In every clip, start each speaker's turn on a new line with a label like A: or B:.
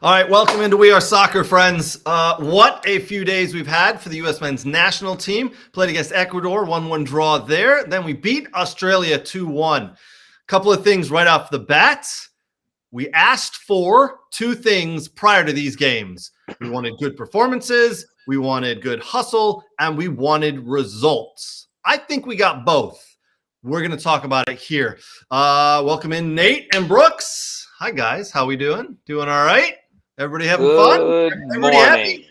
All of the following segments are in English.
A: All right, welcome into We Are Soccer, friends. What a few days we've had for the U.S. men's national team. Played against Ecuador, 1-1 draw there. Then we beat Australia 2-1. Couple of things right off the bat. We asked for two things prior to these games. We wanted good performances, we wanted good hustle, and we wanted results. I think we got both. We're going to talk about it here. Welcome in Nate and Brooks. Hi, guys. How we doing? Doing all right? Everybody having fun? Everybody
B: Morning.
A: happy?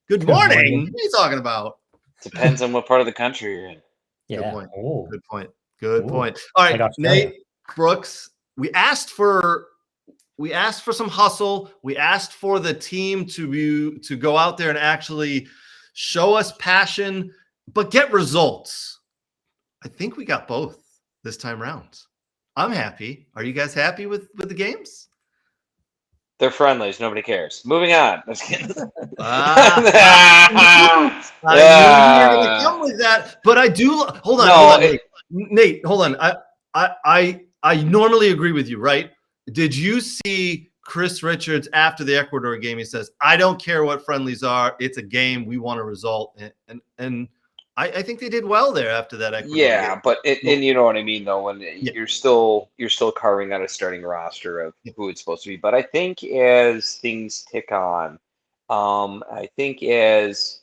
A: Good morning. What are you talking about?
B: Depends on what part of the country you're in.
A: Good point.
C: Oh.
A: Good point. Good
C: Ooh.
A: point. All right,
C: Like Australia.
A: Nate, Brooks, we asked for some hustle. We asked for the team to go out there and actually show us passion, but get results. I think we got both this time around. I'm happy. Are you guys happy with the games?
B: They're friendlies. Nobody cares. Moving on. Just kidding.
A: I knew you were going to come with that, but I do. Hold on, Nate. Hold on. I normally agree with you, right? Did you see Chris Richards after the Ecuador game? He says, "I don't care what friendlies are. It's a game. We want a result." And I think they did well there after that Ecuador game.
B: But and you know what I mean, though, when you're still carving out a starting roster of who it's supposed to be. But I think as things tick on, I think as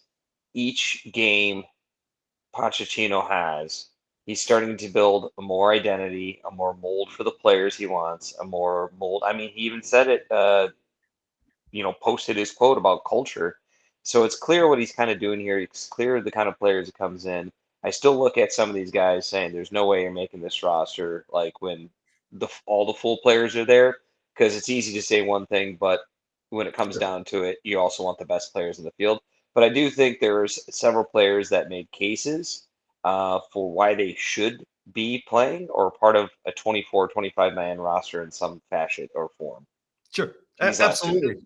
B: each game Pochettino has, he's starting to build a more identity, a more mold for the players he wants, a more mold. I mean, he even said it, posted his quote about culture. So it's clear what he's kind of doing here. It's clear the kind of players that comes in. I still look at some of these guys saying there's no way you're making this roster like when all the full players are there, because it's easy to say one thing, but when it comes down to it, you also want the best players in the field. But I do think there's several players that made cases for why they should be playing or part of a 24, 25-man roster in some fashion or form.
A: Sure. Absolutely.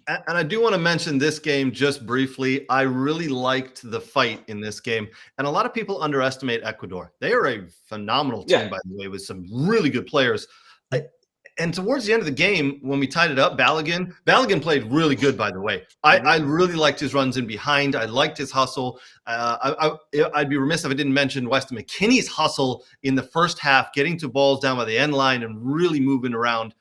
A: And I do want to mention this game just briefly. I really liked the fight in this game. And a lot of people underestimate Ecuador. They are a phenomenal team, by the way, with some really good players. And towards the end of the game, when we tied it up, Balogun played really good, by the way. I really liked his runs in behind. I liked his hustle. I'd be remiss if I didn't mention Weston McKennie's hustle in the first half, getting to balls down by the end line and really moving around.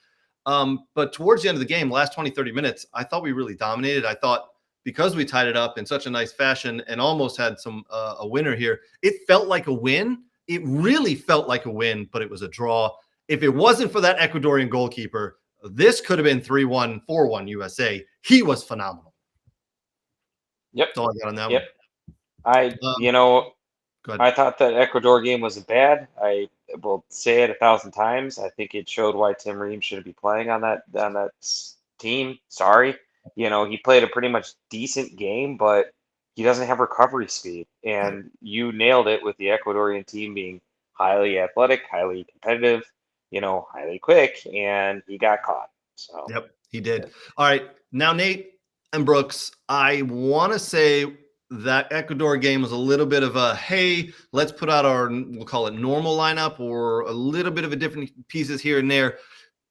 A: But towards the end of the game, last 20, 30 minutes, I thought we really dominated. I thought because we tied it up in such a nice fashion and almost had a winner here, it felt like a win. It really felt like a win, but it was a draw. If it wasn't for that Ecuadorian goalkeeper, this could have been 3-1, 4-1 USA. He was phenomenal.
B: Yep.
A: That's all I got on that
B: one. I thought that Ecuador game wasn't bad. I will say it 1,000 times. I think it showed why Tim Ream shouldn't be playing on that team. Sorry. He played a pretty much decent game, but he doesn't have recovery speed. And you nailed it with the Ecuadorian team being highly athletic, highly competitive, highly quick, and he got caught. So
A: yep, he did. All right. Now, Nate and Brooks, I want to say that Ecuador game was a little bit of a, hey, let's put out we'll call it normal lineup or a little bit of a different pieces here and there.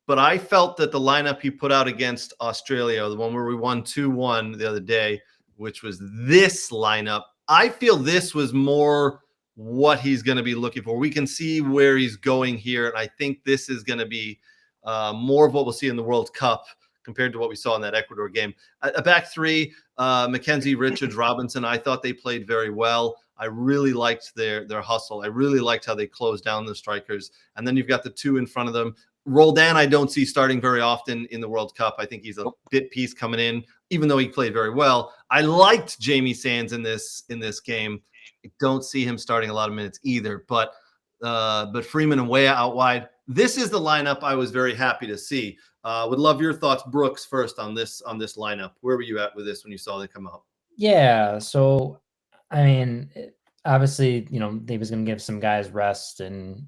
A: But I felt that the lineup he put out against Australia, the one where we won 2-1 the other day, which was this lineup, I feel this was more what he's going to be looking for. We can see where he's going here. And I think this is going to be more of what we'll see in the World Cup compared to what we saw in that Ecuador game. A back three, McKenzie, Richards, Robinson, I thought they played very well. I really liked their hustle. I really liked how they closed down the strikers. And then you've got the two in front of them. Roldan, I don't see starting very often in the World Cup. I think he's a bit piece coming in, even though he played very well. I liked Jamie Sands in this game. I don't see him starting a lot of minutes either, but Freeman and Weah out wide. This is the lineup I was very happy to see. Would love your thoughts, Brooks, first on this lineup. Where were you at with this when you saw they come out?
C: Yeah, so I mean, obviously, they was going to give some guys rest, and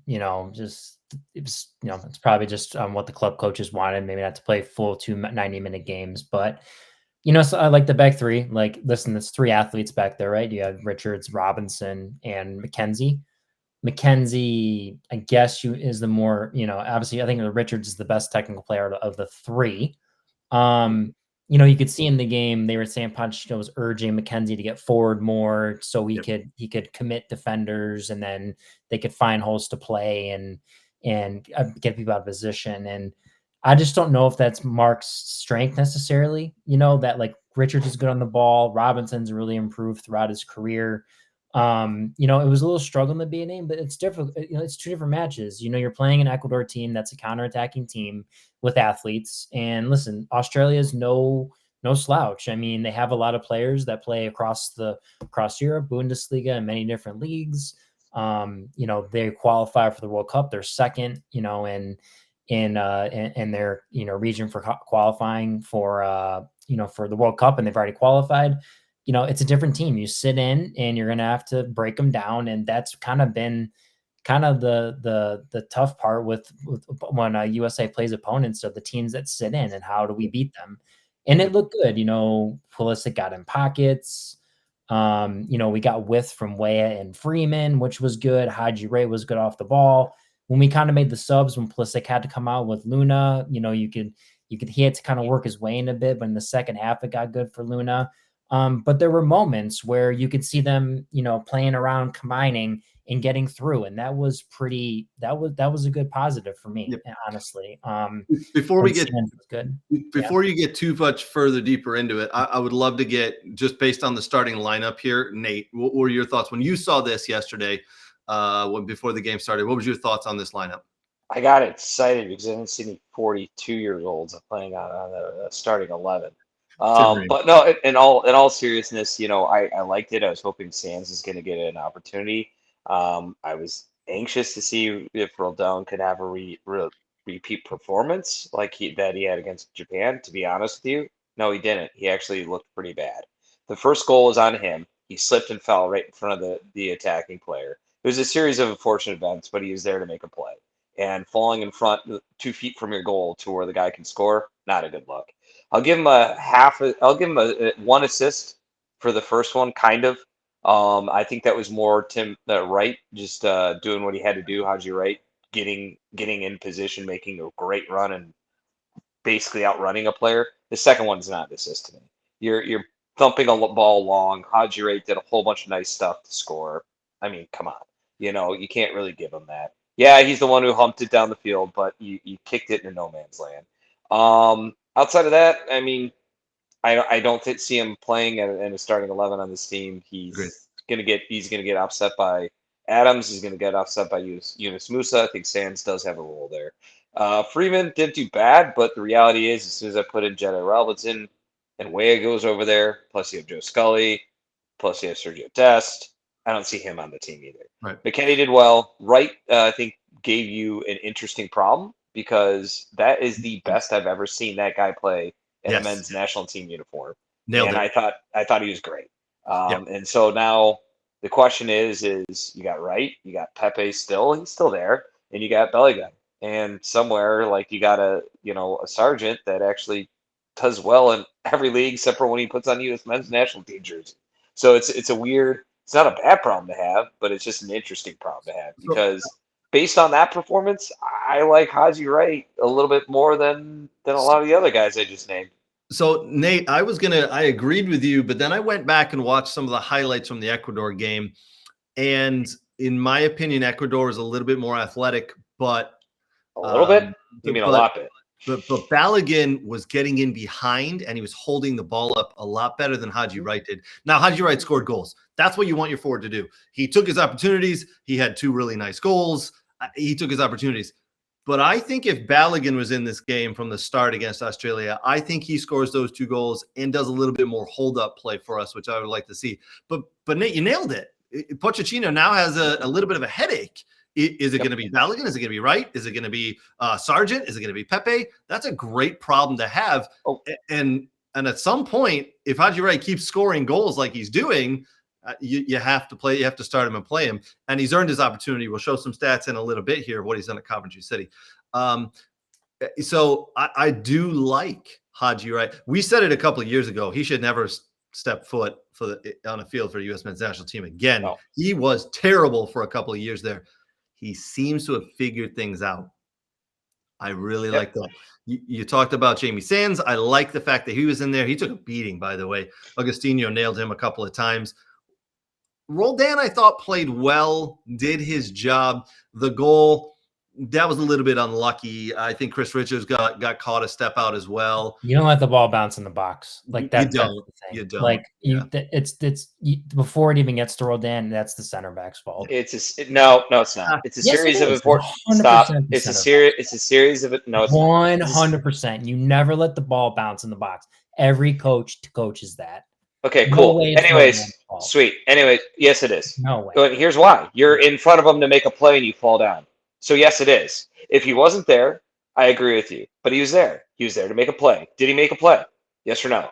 C: just it's probably just what the club coaches wanted, maybe not to play full 90-minute games, but so I like the back three. Like, listen, there's three athletes back there, right? You have Richards, Robinson, and McKenzie. McKenzie, I guess, is the more, obviously, I think Richards is the best technical player of the three. You could see in the game they were saying Pochettino was urging McKenzie to get forward more so he could commit defenders, and then they could find holes to play and get people out of position. And I just don't know if that's Mark's strength necessarily. That like Richards is good on the ball, Robinson's really improved throughout his career. It was a little struggle in the beginning, but it's different. It's two different matches. You're playing an Ecuador team that's a counterattacking team with athletes. And listen, Australia is no slouch. I mean, they have a lot of players that play across Europe, Bundesliga, and many different leagues. They qualify for the World Cup. They're second, in their region for qualifying for for the World Cup, and they've already qualified. It's a different team. You sit in and you're going to have to break them down. And that's kind of been the tough part with when USA plays opponents, of the teams that sit in, and how do we beat them? And it looked good. Pulisic got in pockets. We got width from Weah and Freeman, which was good. Haji Wright was good off the ball. When we kind of made the subs, when Pulisic had to come out with Luna, he had to kind of work his way in a bit, but in the second half, it got good for Luna. But there were moments where you could see them, playing around, combining, and getting through, and that was a good positive for me, honestly.
A: Before we get
C: good.
A: You get too much further deeper into it, I would love to get, just based on the starting lineup here, Nate, what were your thoughts when you saw this yesterday, before the game started? What was your thoughts on this lineup?
B: I got excited because I didn't see any 42-year-olds playing on a starting 11. But no, in all seriousness, I liked it. I was hoping Sands is going to get an opportunity. I was anxious to see if Roldan could have a repeat performance like that he had against Japan. To be honest with you, no, he didn't. He actually looked pretty bad. The first goal was on him. He slipped and fell right in front of the attacking player. It was a series of unfortunate events, but he was there to make a play. And falling in front 2 feet from your goal to where the guy can score, not a good look. I'll give him I'll give him a 1 assist for the first one, kind of. I think that was more Tim Wright just doing what he had to do. Haji Wright getting in position, making a great run, and basically outrunning a player. The second one's not an assist to me. You're thumping a ball long. Haji Wright did a whole bunch of nice stuff to score. I mean, come on. You can't really give him that. Yeah, he's the one who humped it down the field, but you kicked it into no man's land. Outside of that, I mean, I don't see him playing in a starting 11 on this team. He's gonna get upset by Adams. He's gonna get upset by Yunus Musa. I think Sands does have a role there. Freeman didn't do bad, but the reality is, as soon as I put in Jedi Robertson and Weah goes over there, plus you have Joe Scully, plus you have Sergio Dest, I don't see him on the team either.
A: Right.
B: McKennie did well. Wright, I think, gave you an interesting problem because that is the best I've ever seen that guy play in a men's national team uniform.
A: Nailed it.
B: I thought he was great. And so now the question is you got Wright, you got Pepe he's still there, and you got Bellingham. And somewhere like you got a sergeant that actually does well in every league except for when he puts on U.S. men's national team jersey. So it's a weird. It's not a bad problem to have, but it's just an interesting problem to have because based on that performance, I like Haji Wright a little bit more than a lot of the other guys I just named.
A: So Nate, I agreed with you, but then I went back and watched some of the highlights from the Ecuador game. And in my opinion, Ecuador is a little bit more athletic, but
B: a little bit? You mean a lot bit?
A: But Balogun was getting in behind and he was holding the ball up a lot better than Haji Wright did. Now, Haji Wright scored goals. That's what you want your forward to do. He took his opportunities. He had 2 really nice goals. He took his opportunities. But I think if Balogun was in this game from the start against Australia, I think he scores those 2 goals and does a little bit more hold-up play for us, which I would like to see. But Nate, you nailed it. Pochettino now has a little bit of a headache. Is it going to be Balogun? Is it going to be Wright? Is it going to be Sargent? Is it going to be Pepe? That's a great problem to have. Oh. And at some point, if Haji Wright keeps scoring goals like he's doing, you have to play. You have to start him and play him. And he's earned his opportunity. We'll show some stats in a little bit here of what he's done at Coventry City. So I do like Haji Wright. We said it a couple of years ago. He should never step foot on a field for the U.S. men's national team again. No. He was terrible for a couple of years there. He seems to have figured things out. I really
B: Yep.
A: like that. You talked about Jamie Sands. I like the fact that he was in there. He took a beating, by the way. Augustino nailed him a couple of times. Roldan, I thought, played well, did his job. The goal, that was a little bit unlucky. I think Chris Richards got caught a step out as well.
C: You don't let the ball bounce in the box. Like
A: You
C: that's
A: don't.
C: the thing.
A: You don't.
C: Like
A: Yeah.
C: before it even gets to Roldan, that's the center back's fault.
B: No, it's not. It's a
C: Yes,
B: series
C: it
B: of
C: is.
B: important.
C: 100%
B: Stop.
C: the
B: It's a
C: center
B: series.
C: back's
B: It's a series of it. No, it's not.
C: 100%. You never let the ball bounce in the box. Every coach coaches that.
B: Okay,
C: No
B: cool.
C: way it's
B: Anyways,
C: Roldan's fault.
B: sweet. Anyway, yes, it is.
C: No way.
B: But here's why. You're in front of him to make a play and you fall down. So yes, it is. If he wasn't there, I agree with you. But he was there. He was there to make a play. Did he make a play? Yes or no?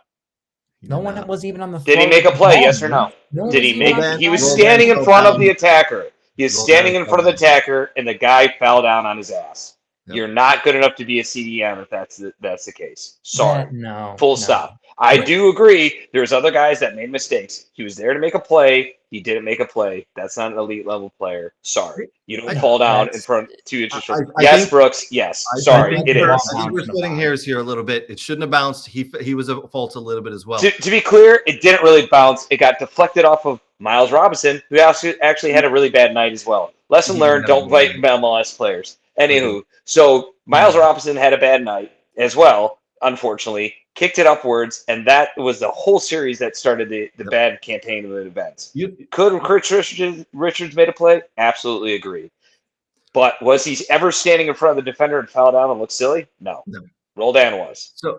C: No one was even on the
B: Did he
C: throw
B: make
C: with
B: a
C: the
B: play?
C: ball,
B: Yes or
C: dude.
B: no?
C: No one
B: Did
C: was
B: he
C: even
B: make?
C: on the
B: He was
C: sideline.
B: standing in
A: fell
B: front of
A: down.
B: the attacker. He was
A: Roldan
B: standing in
A: fell
B: front of the
A: down.
B: attacker, and the guy fell down on his ass.
A: Yep.
B: You're not good enough to be a CDM if that's the case. Sorry.
C: No.
B: Full
C: no.
B: stop. I
A: Right.
B: do agree. There's other guys that made mistakes. He was there to make a play. He didn't make a play. That's not an elite level player. Sorry. You don't
A: I-
B: fall down in
C: that's-
B: front 2 inches from.
A: I
B: Yes,
A: think-
B: Brooks. Yes.
A: I
B: Sorry.
A: think
B: It
C: the ball
B: is.
A: I think
C: bounced
A: we're
C: in the
A: splitting
C: box.
A: hairs here a little bit. It shouldn't have bounced. He was at fault a little bit as well.
B: To be clear, it didn't really bounce. It got deflected off of Miles Robinson, who actually had a really bad night as well. Lesson
A: He
B: learned:
A: did have a
B: don't
A: bad
B: fight
A: night.
B: MLS players. Anywho, so Miles Robinson had a bad night as well, unfortunately. Kicked it upwards, and that was the whole series that started the bad campaign of the events. Could Chris Richards made a play? Absolutely agree. But was he ever standing in front of the defender and fell down and looked silly? No. Roldan was.
A: So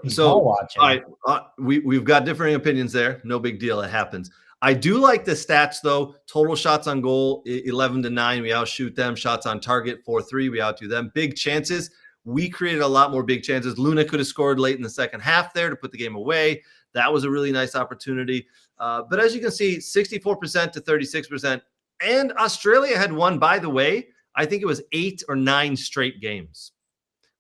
A: we've got differing opinions there. No big deal. It happens. I do like the stats though. Total shots on goal 11-9. We outshoot them. Shots on target 4-3. We outdo them. Big chances. We created a lot more big chances. Luna could have scored late in the second half there to put the game away. That was a really nice opportunity. But as you can see, 64% to 36%. And Australia had won, by the way, I think it was 8 or 9 straight games.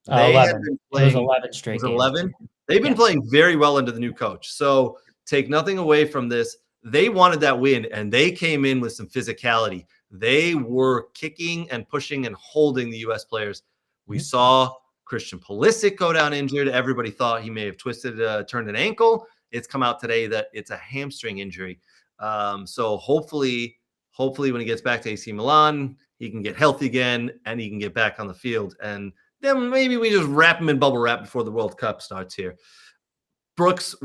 A: They
C: 11.
A: had been playing,
C: It was 11 straight games.
A: 11? They've been playing very well under the new coach. So take nothing away from this. They wanted that win, and they came in with some physicality. They were kicking and pushing and holding the U.S. players. We saw Christian Pulisic go down injured. Everybody thought he may have turned an ankle. It's come out today that it's a hamstring injury. So hopefully when he gets back to AC Milan, he can get healthy again and he can get back on the field. And then maybe we just wrap him in bubble wrap before the World Cup starts here. Brooks,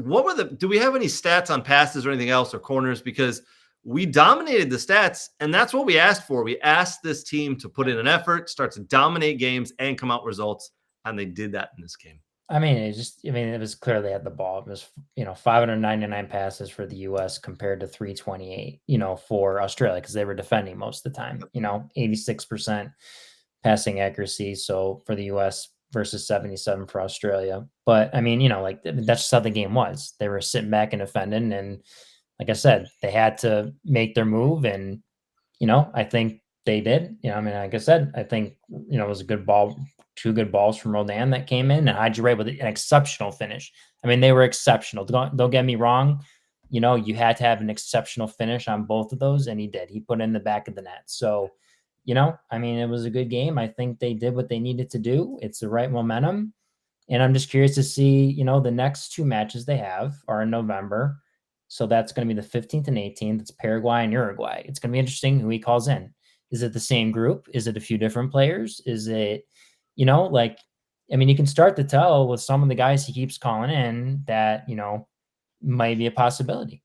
A: do we have any stats on passes or anything else or corners? Because we dominated the stats, and that's what we asked for. We asked this team to put in an effort, start to dominate games, and come out results, and they did that in this game.
C: I mean, it was clear they had the ball. It was, 599 passes for the U.S. compared to 328, for Australia, because they were defending most of the time, 86% passing accuracy. So for the U.S. versus 77 for Australia. But I mean, that's just how the game was. They were sitting back and defending. And like I said, they had to make their move. And, I think they did. Like I said, I think, it was a good ball. 2 good balls from Roldan that came in, and Haji Wright with an exceptional finish. I mean, they were exceptional. Don't get me wrong. You had to have an exceptional finish on both of those, and he did. He put in the back of the net. So, it was a good game. I think they did what they needed to do. It's the right momentum. And I'm just curious to see, the next 2 matches they have are in November. So that's going to be the 15th and 18th. It's Paraguay and Uruguay. It's going to be interesting who he calls in. Is it the same group? Is it a few different players? Is it, you can start to tell with some of the guys he keeps calling in that, might be a possibility,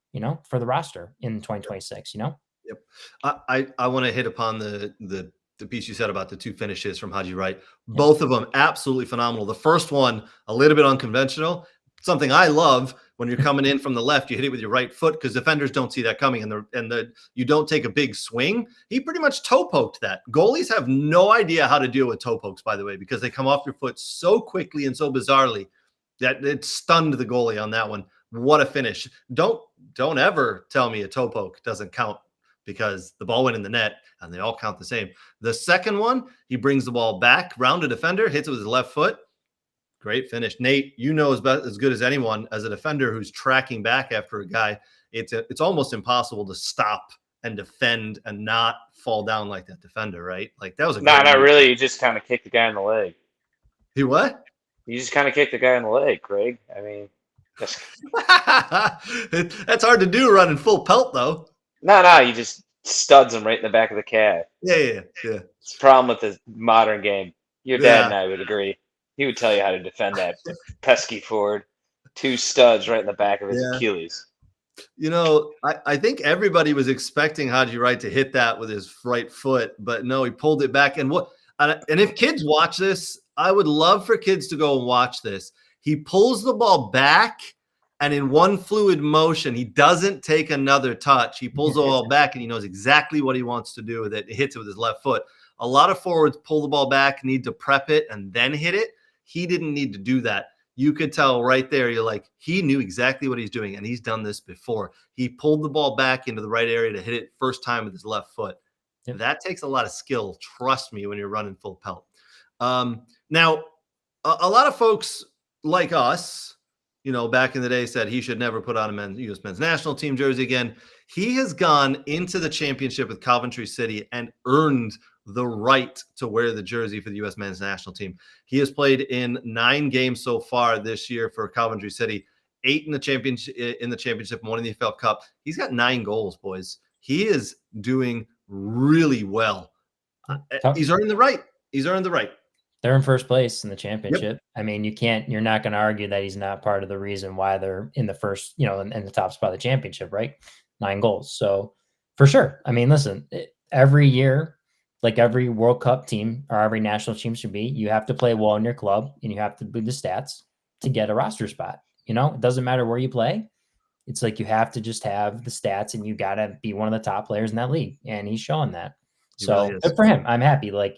C: for the roster in 2026,
A: Yep. I want to hit upon the piece you said about the 2 finishes from Haji Wright. Both of them absolutely phenomenal. The first one, a little bit unconventional, something I love. When you're coming in from the left, you hit it with your right foot because defenders don't see that coming, and you don't take a big swing. He pretty much toe poked that. Goalies have no idea how to deal with toe pokes, by the way, because they come off your foot so quickly and so bizarrely that it stunned the goalie on that one. What a finish! Don't ever tell me a toe poke doesn't count, because the ball went in the net and they all count the same. The second one, he brings the ball back, round a defender, hits it with his left foot. Great finish. Nate, as good as anyone as a defender who's tracking back after a guy, it's almost impossible to stop and defend and not fall down like that defender, right? Like that was a
B: not really. You just kind of kick the guy in the leg.
A: He what?
B: You just kind of kicked the guy in the leg, Craig. I mean, that's
A: That's hard to do running full pelt though.
B: no. You just studs him right in the back of the calf.
A: Yeah.
B: It's a problem with the modern game. Your dad
A: Yeah.
B: and I would agree. He would tell you how to defend that pesky forward. 2 studs right in the back of his
A: Yeah.
B: Achilles.
A: You know, I think everybody was expecting Haji Wright to hit that with his right foot, but no, he pulled it back. And if kids watch this, I would love for kids to go and watch this. He pulls the ball back, and in one fluid motion, he doesn't take another touch. He pulls the ball back, and he knows exactly what he wants to do with it. He hits it with his left foot. A lot of forwards pull the ball back, need to prep it, and then hit it. He didn't need to do that. You could tell right there, you're like, he knew exactly what he's doing, and he's done this before. He pulled the ball back into the right area to hit it first time with his left foot.
C: Yep.
A: That takes a lot of skill, trust me, when you're running full pelt. Now, a lot of folks like us, back in the day said he should never put on a U.S. men's national team jersey again. He has gone into the championship with Coventry City and earned the right to wear the jersey for the U.S. men's national team. He has played in 9 games so far this year for Coventry City, 8 in the championship, 1 in the FL Cup. He's got 9 goals, boys. He is doing really well. He's earned the right.
C: They're in first place in the championship. Yep. I mean, you're not going to argue that he's not part of the reason why they're in the first, in the top spot of the championship, right? 9 goals. So for sure. I mean, listen, every year, like every World Cup team or every national team should be, you have to play well in your club and you have to do the stats to get a roster spot. It doesn't matter where you play. It's like you have to just have the stats and you got to be one of the top players in that league. And he's showing that. So really good for him. I'm happy. Like,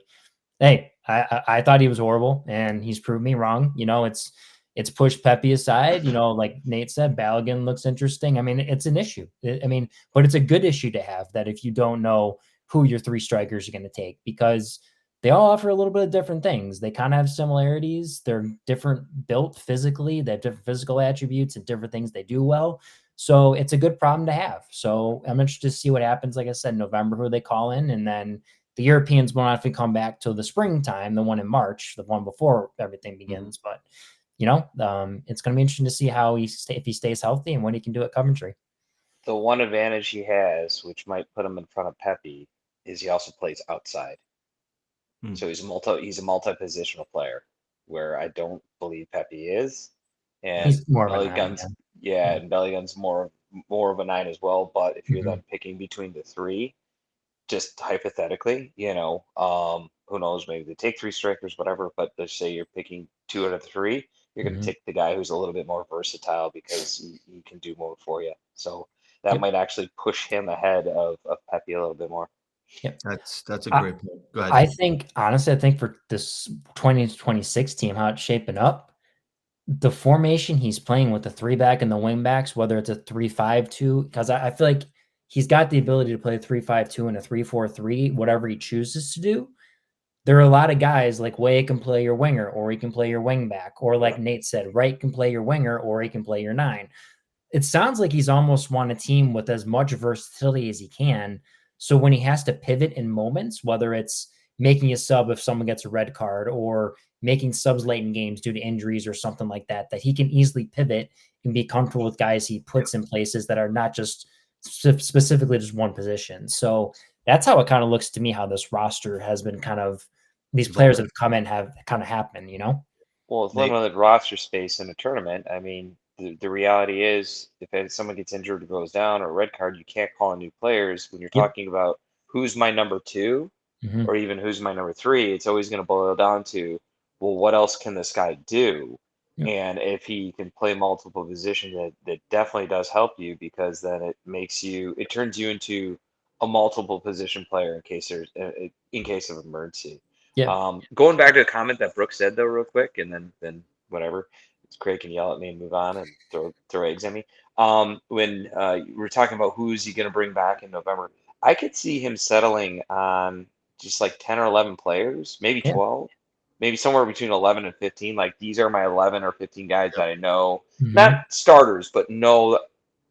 C: hey, I thought he was horrible and he's proved me wrong. It's pushed Pepe aside. Like Nate said, Balogun looks interesting. I mean, it's an issue. But it's a good issue to have, that if you don't know who your 3 strikers are going to take, because they all offer a little bit of different things. They kind of have similarities. They're different built physically. They have different physical attributes and different things they do well. So it's a good problem to have. So I'm interested to see what happens. Like I said, November, who they call in, and then the Europeans won't have to come back till the springtime, the one in March, the one before everything begins. Mm-hmm. But, it's going to be interesting to see how if he stays healthy and what he can do at Coventry.
B: The one advantage he has, which might put him in front of Pepe, is he also plays outside. So he's a multi-positional player, where I don't believe Pepe is. And
C: he's more
B: Belly
C: of a
B: Gun's, 9, yeah, and Bellygun's more of a 9 as well. But if you're then picking between the 3, just hypothetically, who knows, maybe they take 3 strikers, whatever, but let's say you're picking 2 out of 3, you're going to take the guy who's a little bit more versatile because he can do more for you. So that might actually push him ahead of Pepe a little bit more.
C: Yep.
A: That's a great point. Go ahead.
C: I think for this 2026 team, how it's shaping up, the formation he's playing with the 3-back and the wing backs, whether it's a 3-5-2, because I feel like he's got the ability to play 3-5-2 and a 3-4-3, whatever he chooses to do. There are a lot of guys like Way can play your winger, or he can play your wing back, or like Nate said, Wright can play your winger, or he can play your 9. It sounds like he's almost won a team with as much versatility as he can. So when he has to pivot in moments, whether it's making a sub if someone gets a red card, or making subs late in games due to injuries or something like that, that he can easily pivot and be comfortable with guys he puts in places that are not just specifically just one position. So that's how it kind of looks to me, how this roster has been kind of, these players that have come in have kind of happened,
B: Well, with limited roster space in a tournament, I mean, the reality is, if someone gets injured or goes down or a red card, you can't call in new players. When you're talking about who's my number 2 or even who's my number 3, it's always going to boil down to, well, what else can this guy do? And if he can play multiple positions, that definitely does help you, because then it turns you into a multiple position player in case of emergency. Going back to the comment that Brooke said, though, real quick, and then whatever, Craig can yell at me and move on and throw eggs at me. When we're talking about who's he going to bring back in November, I could see him settling on just like 10 or 11 players, maybe 12, maybe somewhere between 11 and 15. Like, these are my 11 or 15 guys that I know, not starters, but know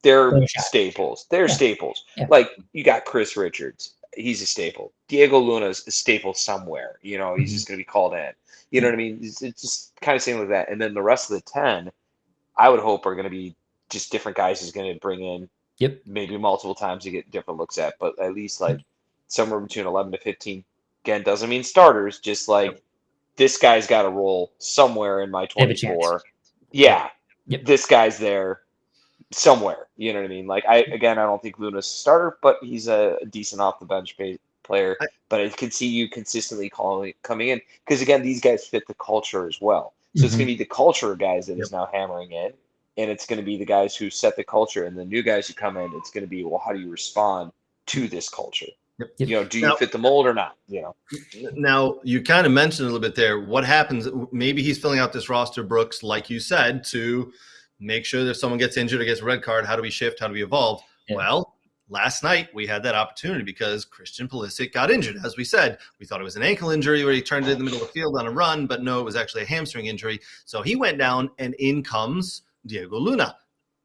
B: they're staples. They're staples. Like, you got Chris Richards. he's a staple. Diego Luna's a staple somewhere. You know, he's just going to be called in. You know what I mean? It's just kind of same like that. And then the rest of the 10, I would hope are going to be just different guys he's going to bring in
C: Yep.
B: maybe multiple times to get different looks at, but at least like somewhere between 11 to 15. Again, doesn't mean starters, just like this guy's got a role somewhere in my
C: They have a chance.
B: 24. Yeah,
C: Yep.
B: this guy's there somewhere. You know what I mean? Like I don't think Luna's a starter, but he's a decent off the bench player. But I can see you consistently coming in because again, these guys fit the culture as well. So it's going to be the culture of guys that is now hammering in, and it's going to be the guys who set the culture, and the new guys who come in. It's going to be, well, how do you respond to this culture?
C: Yep.
B: You know, do you fit the mold or not? You know.
A: Now you kind of mentioned a little bit there. What happens? Maybe he's filling out this roster, Brooks, like you said, to make sure that if someone gets injured or gets a red card, how do we shift? How do we evolve? Yeah. Well, last night we had that opportunity because Christian Pulisic got injured. As we said, we thought it was an ankle injury where he turned it in the middle of the field on a run, but no, it was actually a hamstring injury. So he went down, and in comes Diego Luna.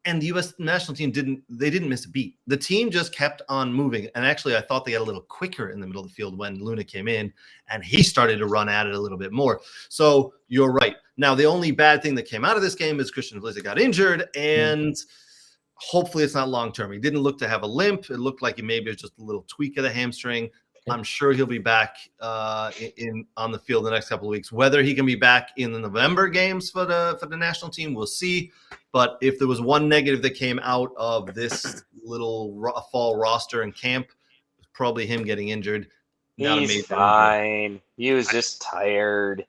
A: And the U.S. national team didn't miss a beat. The team just kept on moving. And actually, I thought they got a little quicker in the middle of the field when Luna came in, and he started to run at it a little bit more. So you're right. Now, the only bad thing that came out of this game is Christian Pulisic got injured, and hopefully it's not long-term. He didn't look to have a limp. It looked like he maybe was just a little tweak of the hamstring. I'm sure he'll be back on the field the next couple of weeks. Whether he can be back in the November games for the national team, we'll see. But if there was one negative that came out of this little fall roster and camp, it's probably him getting injured.
B: He's fine. He was just tired.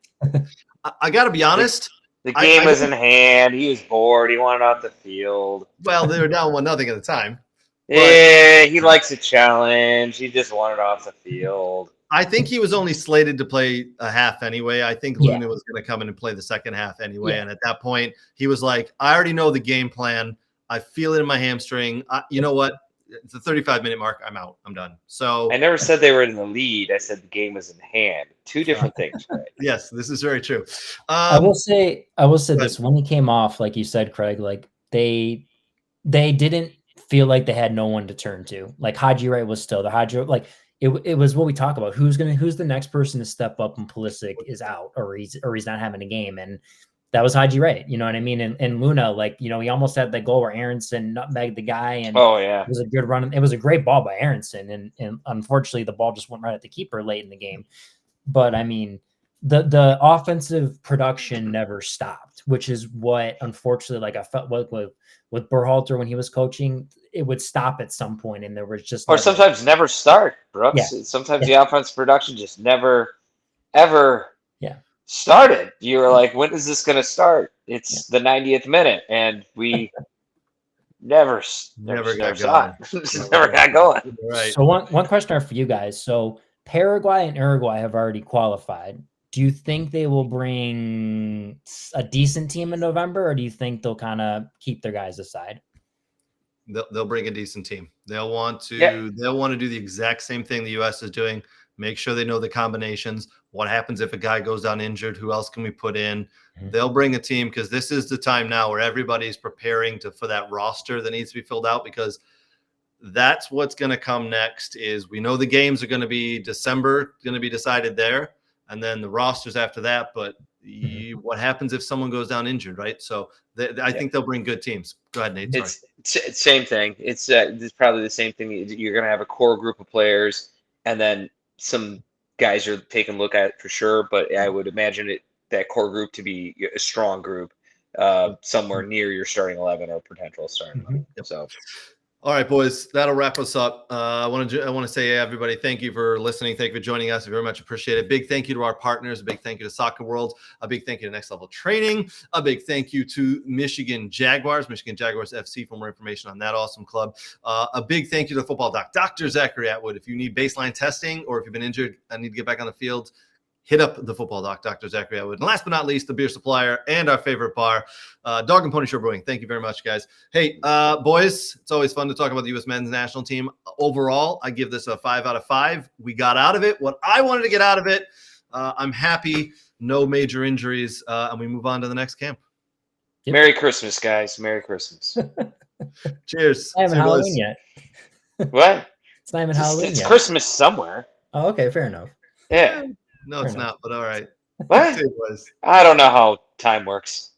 A: I got to be honest.
B: The game was in hand. He was bored. He wanted off the field.
A: Well, they were down 1-0 at the time.
B: Yeah, he likes a challenge. He just wanted off the field.
A: I think he was only slated to play a half anyway. I think Luna was going to come in and play the second half anyway. And at that point, he was like, I already know the game plan. I feel it in my hamstring. You know what? It's the 35-minute mark. I'm out. I'm done. So
B: I never said they were in the lead. I said the game was in hand. Two different things, right?
A: Yes, this is very true.
C: I will say this. When he came off, like you said, Craig, like they didn't feel like they had no one to turn to. Like Haji Wright was still the Haji. Like it was what we talk about. Who's the next person to step up when Pulisic is out or he's not having a game, and that was Haji Wright. You know what I mean? And Luna, like, you know, he almost had that goal where Aronson nutmegged the guy, and it was a good run. It was a great ball by Aronson, and unfortunately the ball just went right at the keeper late in the game. But I mean, the offensive production never stopped, which is what, unfortunately, like I felt with Berhalter when he was coaching, it would stop at some point, and there was just
B: sometimes never start, Brooks. Yeah. Sometimes the offensive production just never, ever started. You were like, when is this going to start? It's the 90th minute, and we never got going.
A: Right.
C: So one question for you guys. So Paraguay and Uruguay have already qualified. Do you think they will bring a decent team in November, or do you think they'll kind of keep their guys aside?
A: They'll bring a decent team. They'll want to do the exact same thing the U.S. is doing. Make sure they know the combinations. What happens if a guy goes down injured? Who else can we put in? They'll bring a team, because this is the time now where everybody's preparing for that roster that needs to be filled out, because that's what's going to come next. Is we know the games are going to be December, going to be decided there, and then the rosters after that. But what happens if someone goes down injured, right? So I think they'll bring good teams. Go ahead, Nate.
B: It's same thing. It's probably the same thing. You're going to have a core group of players, and then some guys you're taking a look at for sure. But I would imagine that core group to be a strong group, somewhere near your starting 11 or potential starting 11. So.
A: All right, boys, that'll wrap us up. I want to say, everybody, thank you for listening. Thank you for joining us. We very much appreciate it. Big thank you to our partners. A big thank you to Soccer World. A big thank you to Next Level Training. A big thank you to Michigan Jaguars FC for more information on that awesome club. A big thank you to Football Doc, Dr. Zachary Atwood. If you need baseline testing, or if you've been injured and need to get back on the field, hit up the Football Doc, Dr. Zachary Atwood. And last but not least, the beer supplier and our favorite bar, Dog and Pony Show Brewing. Thank you very much, guys. Hey, boys, it's always fun to talk about the U.S. men's national team. Overall, I give this a 5 out of 5. We got out of it what I wanted to get out of it. I'm happy. No major injuries. And we move on to the next camp.
B: Yep. Merry Christmas, guys. Merry Christmas.
A: Cheers.
C: I haven't Halloween yet.
B: What?
C: It's not even
B: It's,
C: Halloween
B: it's
C: yet.
B: Christmas somewhere.
C: Oh, okay, fair enough.
B: Yeah.
A: No,
C: Fair
A: it's
C: enough.
A: not. But all right.
B: What?
A: It was.
B: I don't know how time works.